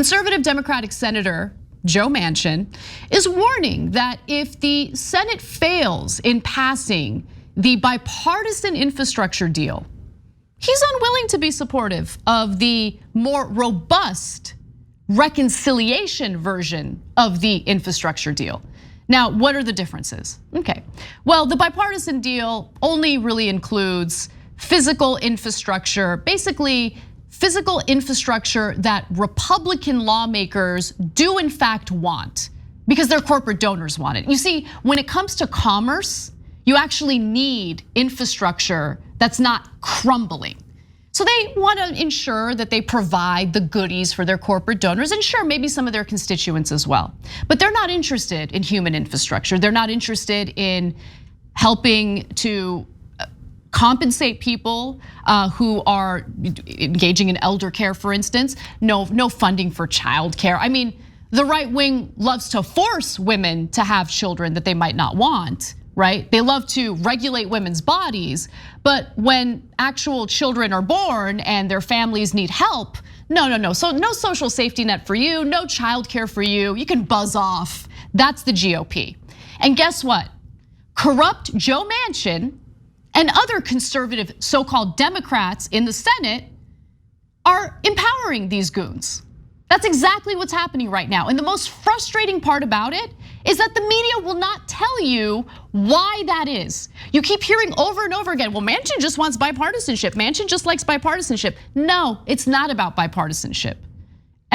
Conservative Democratic Senator Joe Manchin is warning that if the Senate fails in passing the bipartisan infrastructure deal, he's unwilling to be supportive of the more robust reconciliation version of the infrastructure deal. Now, what are the differences? Okay, well, the bipartisan deal only really includes physical infrastructure, basically physical infrastructure that Republican lawmakers do in fact want because their corporate donors want it. You see, when it comes to commerce, you actually need infrastructure that's not crumbling. So they want to ensure that they provide the goodies for their corporate donors, and sure, maybe some of their constituents as well. But they're not interested in human infrastructure. They're not interested in helping to compensate people who are engaging in elder care, for instance. No funding for child care. I mean, the right wing loves to force women to have children that they might not want, right? They love to regulate women's bodies, but when actual children are born and their families need help, no. So no social safety net for you, no child care for you. You can buzz off. That's the GOP. And guess what? Corrupt Joe Manchin and other conservative so-called Democrats in the Senate are empowering these goons. That's exactly what's happening right now. And the most frustrating part about it is that the media will not tell you why that is. You keep hearing over and over again, well, Manchin just wants bipartisanship. Manchin just likes bipartisanship. No, it's not about bipartisanship.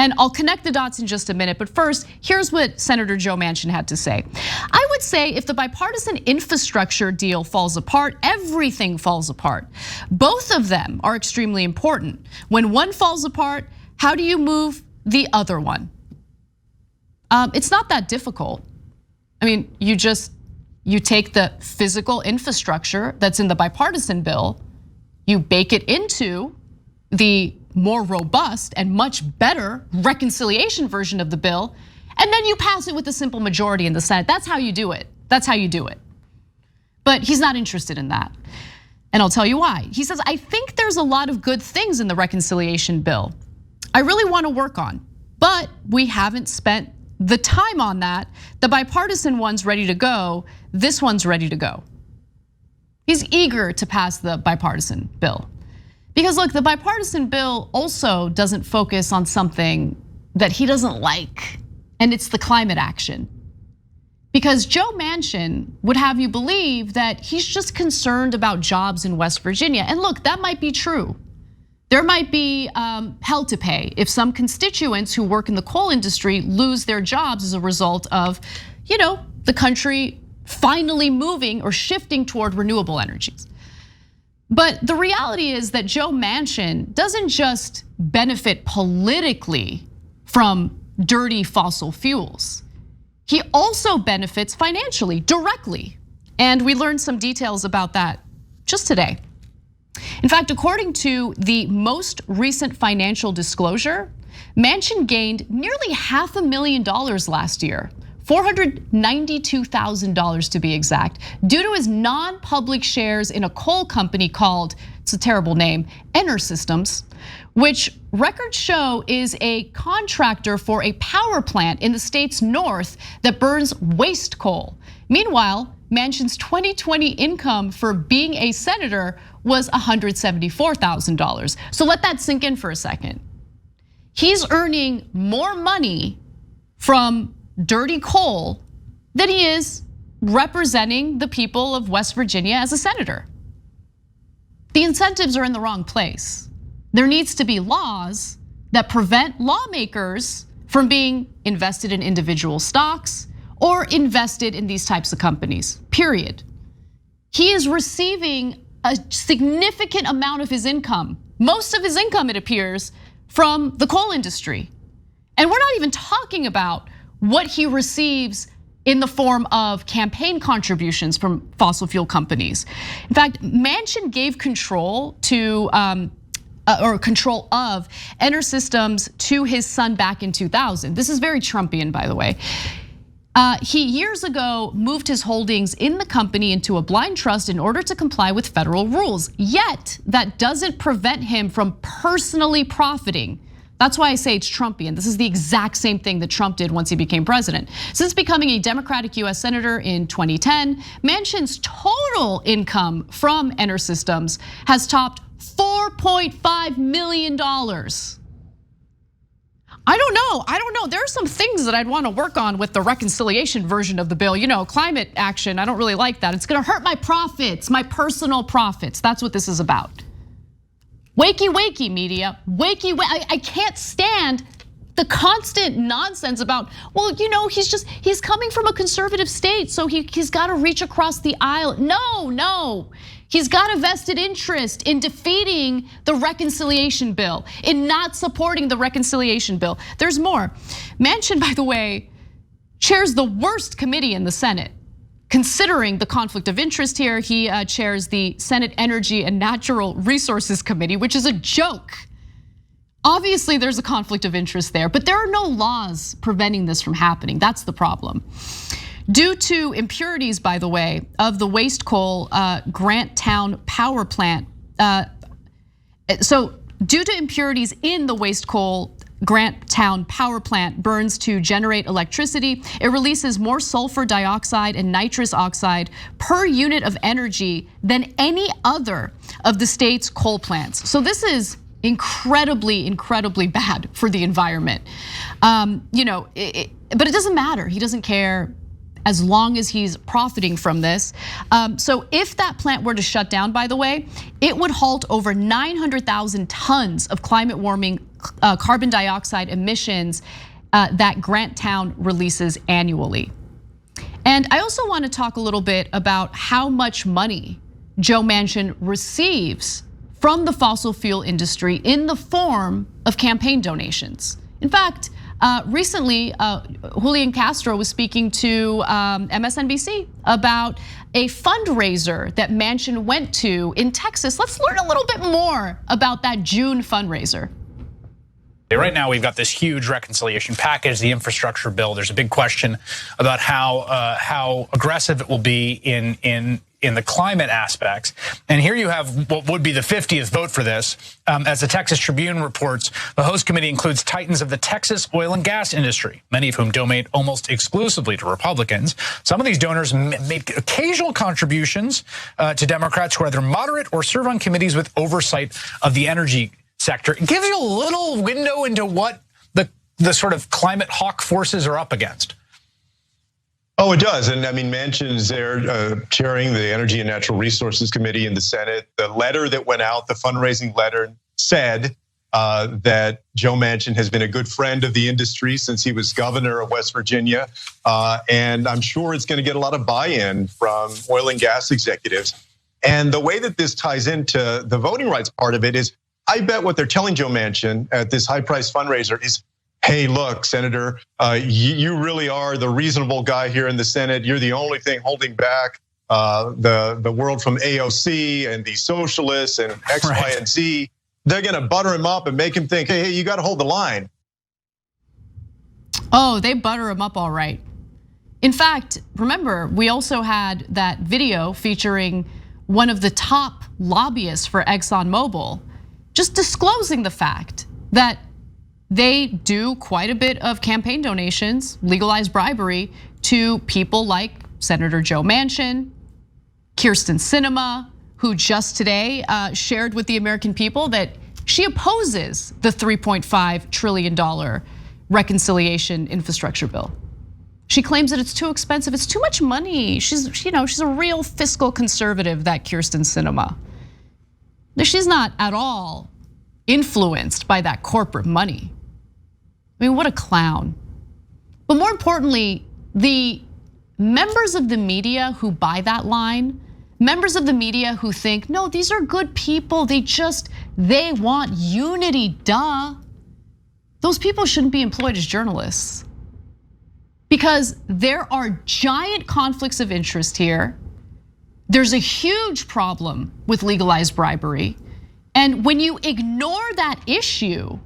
And I'll connect the dots in just a minute, but first, here's what Senator Joe Manchin had to say. I would say if the bipartisan infrastructure deal falls apart, everything falls apart. Both of them are extremely important. When one falls apart, how do you move the other one? It's not that difficult. I mean, you take the physical infrastructure that's in the bipartisan bill, you bake it into the more robust and much better reconciliation version of the bill, and then you pass it with a simple majority in the Senate. That's how you do it. That's how you do it. But he's not interested in that. And I'll tell you why. He says, I think there's a lot of good things in the reconciliation bill I really want to work on, but we haven't spent the time on that. The bipartisan one's ready to go. This one's ready to go. He's eager to pass the bipartisan bill. Because look, the bipartisan bill also doesn't focus on something that he doesn't like, and it's the climate action. Because Joe Manchin would have you believe that he's just concerned about jobs in West Virginia. And look, that might be true. There might be hell to pay if some constituents who work in the coal industry lose their jobs as a result of, the country finally moving or shifting toward renewable energies. But the reality is that Joe Manchin doesn't just benefit politically from dirty fossil fuels. He also benefits financially, directly. And we learned some details about that just today. In fact, according to the most recent financial disclosure, Manchin gained nearly $500,000 last year, $492,000 to be exact, due to his non-public shares in a coal company called, it's a terrible name, Systems, which records show is a contractor for a power plant in the state's north that burns waste coal. Meanwhile, Manchin's 2020 income for being a senator was $174,000. So let that sink in for a second. He's earning more money from dirty coal than he is representing the people of West Virginia as a senator. The incentives are in the wrong place. There needs to be laws that prevent lawmakers from being invested in individual stocks or invested in these types of companies, period. He is receiving a significant amount of his income, most of his income, it appears, from the coal industry. And we're not even talking about what he receives in the form of campaign contributions from fossil fuel companies. In fact, Manchin gave control to control of Systems to his son back in 2000. This is very Trumpian, by the way. He years ago moved his holdings in the company into a blind trust in order to comply with federal rules. Yet that doesn't prevent him from personally profiting That's why I say it's Trumpian. This is the exact same thing that Trump did once he became president. Since becoming a Democratic US Senator in 2010, Manchin's total income from Enersystems has topped $4.5 million. I don't know. There are some things that I'd want to work on with the reconciliation version of the bill. Climate action, I don't really like that. It's gonna hurt my profits, my personal profits. That's what this is about. Wakey, wakey, media, wakey, I can't stand the constant nonsense about, well, he's coming from a conservative state, so he's got to reach across the aisle. No. He's got a vested interest in defeating the reconciliation bill, in not supporting the reconciliation bill. There's more. Manchin, by the way, chairs the worst committee in the Senate. Considering the conflict of interest here, he chairs the Senate Energy and Natural Resources Committee, which is a joke. Obviously, there's a conflict of interest there, but there are no laws preventing this from happening. That's the problem. Due to impurities, by the way, of the waste coal Granttown power plant. So due to impurities in the waste coal Granttown power plant burns to generate electricity, it releases more sulfur dioxide and nitrous oxide per unit of energy than any other of the state's coal plants. So this is incredibly bad for the environment. But it doesn't matter. He doesn't care as long as he's profiting from this. So if that plant were to shut down, by the way, it would halt over 900,000 tons of climate warming carbon dioxide emissions that Granttown releases annually. And I also want to talk a little bit about how much money Joe Manchin receives from the fossil fuel industry in the form of campaign donations. In fact, recently, Julian Castro was speaking to MSNBC about a fundraiser that Manchin went to in Texas. Let's learn a little bit more about that June fundraiser. Right now, we've got this huge reconciliation package, the infrastructure bill. There's a big question about how aggressive it will be in the climate aspects. And here you have what would be the 50th vote for this. As the Texas Tribune reports, the host committee includes titans of the Texas oil and gas industry, many of whom donate almost exclusively to Republicans. Some of these donors make occasional contributions to Democrats who are either moderate or serve on committees with oversight of the energy sector. It gives you a little window into what the sort of climate hawk forces are up against. Oh, it does. And I mean, Manchin's there chairing the Energy and Natural Resources Committee in the Senate. The letter that went out, the fundraising letter, said that Joe Manchin has been a good friend of the industry since he was governor of West Virginia. And I'm sure it's going to get a lot of buy-in from oil and gas executives. And the way that this ties into the voting rights part of it is, I bet what they're telling Joe Manchin at this high-price fundraiser is, hey, look, Senator, you really are the reasonable guy here in the Senate. You're the only thing holding back the world from AOC and the socialists and X, right, Y, and Z. They're gonna butter him up and make him think, hey, you gotta hold the line. Oh, they butter him up all right. In fact, remember, we also had that video featuring one of the top lobbyists for ExxonMobil just disclosing the fact that they do quite a bit of campaign donations, legalized bribery, to people like Senator Joe Manchin, Kyrsten Sinema, who just today shared with the American people that she opposes the $3.5 trillion reconciliation infrastructure bill. She claims that it's too expensive, it's too much money. She's a real fiscal conservative, that Kyrsten Sinema. She's not at all influenced by that corporate money. I mean, what a clown. But more importantly, the members of the media who buy that line, members of the media who think, no, these are good people, they want unity, duh. Those people shouldn't be employed as journalists, because there are giant conflicts of interest here. There's a huge problem with legalized bribery. And when you ignore that issue,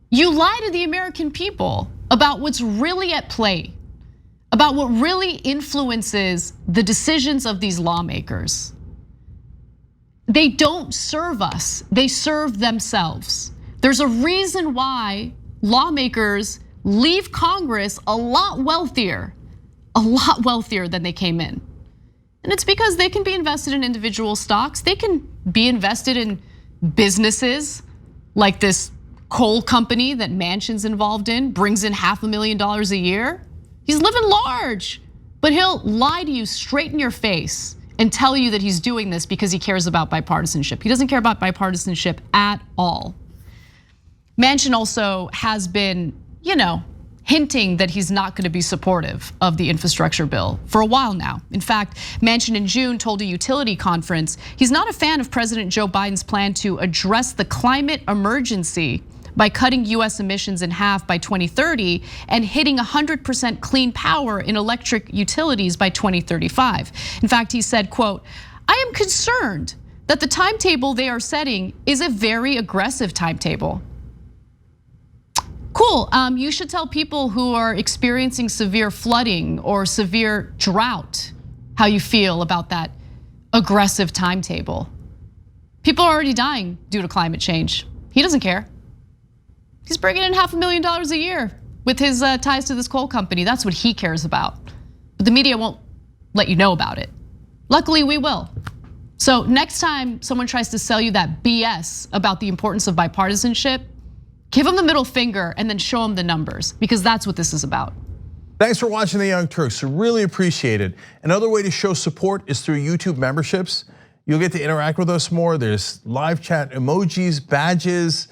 you lie to the American people about what's really at play, about what really influences the decisions of these lawmakers. They don't serve us, they serve themselves. There's a reason why lawmakers leave Congress a lot wealthier than they came in. And it's because they can be invested in individual stocks. They can be invested in businesses like this coal company that Manchin's involved in, brings in $500,000 a year. He's living large, but he'll lie to you straight in your face and tell you that he's doing this because he cares about bipartisanship. He doesn't care about bipartisanship at all. Manchin also has been, hinting that he's not going to be supportive of the infrastructure bill for a while now. In fact, Manchin in June told a utility conference he's not a fan of President Joe Biden's plan to address the climate emergency by cutting US emissions in half by 2030 and hitting 100% clean power in electric utilities by 2035. In fact, he said, quote, "I am concerned that the timetable they are setting is a very aggressive timetable." Cool, you should tell people who are experiencing severe flooding or severe drought how you feel about that aggressive timetable. People are already dying due to climate change. He doesn't care. He's bringing in $500,000 a year with his ties to this coal company. That's what he cares about. But the media won't let you know about it. Luckily, we will. So next time someone tries to sell you that BS about the importance of bipartisanship, give them the middle finger and then show them the numbers, because that's what this is about. Thanks for watching The Young Turks, really appreciate it. Another way to show support is through YouTube memberships. You'll get to interact with us more. There's live chat emojis, badges.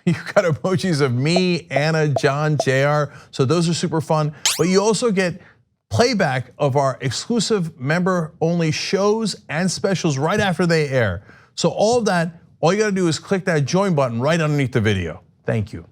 You've got emojis of me, Anna, John, JR. So those are super fun. But you also get playback of our exclusive member-only shows and specials right after they air. So all of that, all you gotta do is click that join button right underneath the video. Thank you.